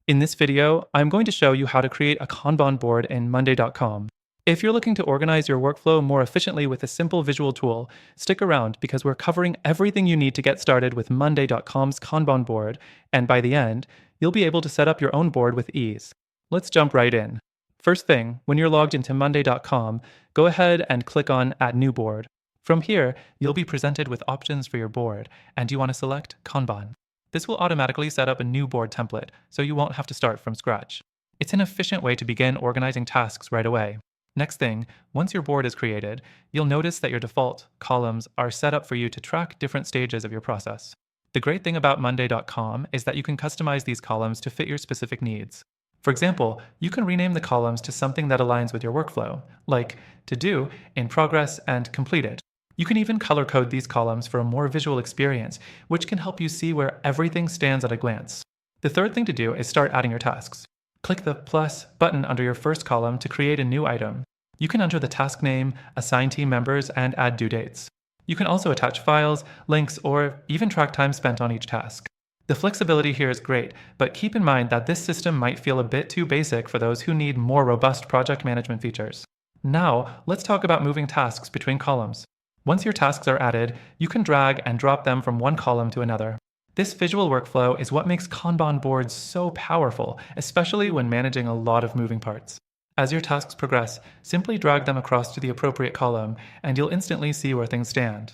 In this video, I'm going to show you how to create a Kanban board in Monday.com. If you're looking to organize your workflow more efficiently with a simple visual tool, stick around because we're covering everything you need to get started with Monday.com's Kanban board, and by the end, you'll be able to set up your own board with ease. Let's jump right in. First thing, when you're logged into Monday.com, go ahead and click on Add New Board. From here, you'll be presented with options for your board, and you want to select Kanban. This will automatically set up a new board template, so you won't have to start from scratch. It's an efficient way to begin organizing tasks right away. Next thing, once your board is created, you'll notice that your default columns are set up for you to track different stages of your process. The great thing about Monday.com is that you can customize these columns to fit your specific needs. For example, you can rename the columns to something that aligns with your workflow, like To Do, In Progress, and Completed. You can even color code these columns for a more visual experience, which can help you see where everything stands at a glance. The third thing to do is start adding your tasks. Click the plus button under your first column to create a new item. You can enter the task name, assign team members, and add due dates. You can also attach files, links, or even track time spent on each task. The flexibility here is great, but keep in mind that this system might feel a bit too basic for those who need more robust project management features. Now, let's talk about moving tasks between columns. Once your tasks are added, you can drag and drop them from one column to another. This visual workflow is what makes Kanban boards so powerful, especially when managing a lot of moving parts. As your tasks progress, simply drag them across to the appropriate column, and you'll instantly see where things stand.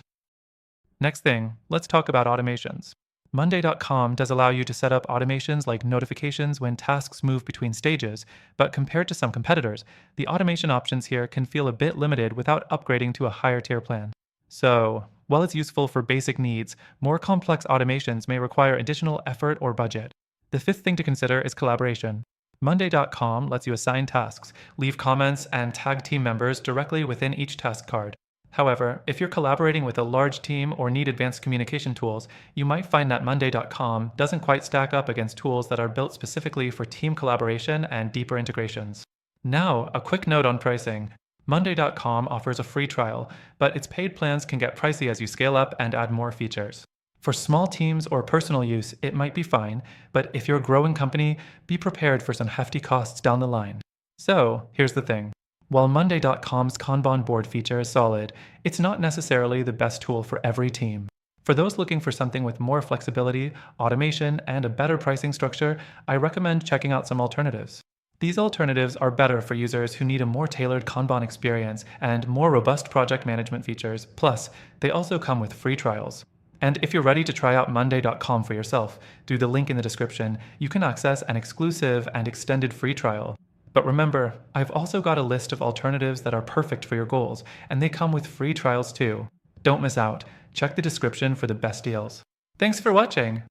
Next thing, let's talk about automations. Monday.com does allow you to set up automations like notifications when tasks move between stages, but compared to some competitors, the automation options here can feel a bit limited without upgrading to a higher tier plan. So, while it's useful for basic needs, more complex automations may require additional effort or budget. The fifth thing to consider is collaboration. Monday.com lets you assign tasks, leave comments, and tag team members directly within each task card. However, if you're collaborating with a large team or need advanced communication tools, you might find that Monday.com doesn't quite stack up against tools that are built specifically for team collaboration and deeper integrations. Now, a quick note on pricing. Monday.com offers a free trial, but its paid plans can get pricey as you scale up and add more features. For small teams or personal use, it might be fine, but if you're a growing company, be prepared for some hefty costs down the line. So, here's the thing. While Monday.com's Kanban board feature is solid, it's not necessarily the best tool for every team. For those looking for something with more flexibility, automation, and a better pricing structure, I recommend checking out some alternatives. These alternatives are better for users who need a more tailored Kanban experience and more robust project management features, plus, they also come with free trials. And if you're ready to try out Monday.com for yourself, through the link in the description, you can access an exclusive and extended free trial. But remember, I've also got a list of alternatives that are perfect for your goals, and they come with free trials too. Don't miss out. Check the description for the best deals. Thanks for watching!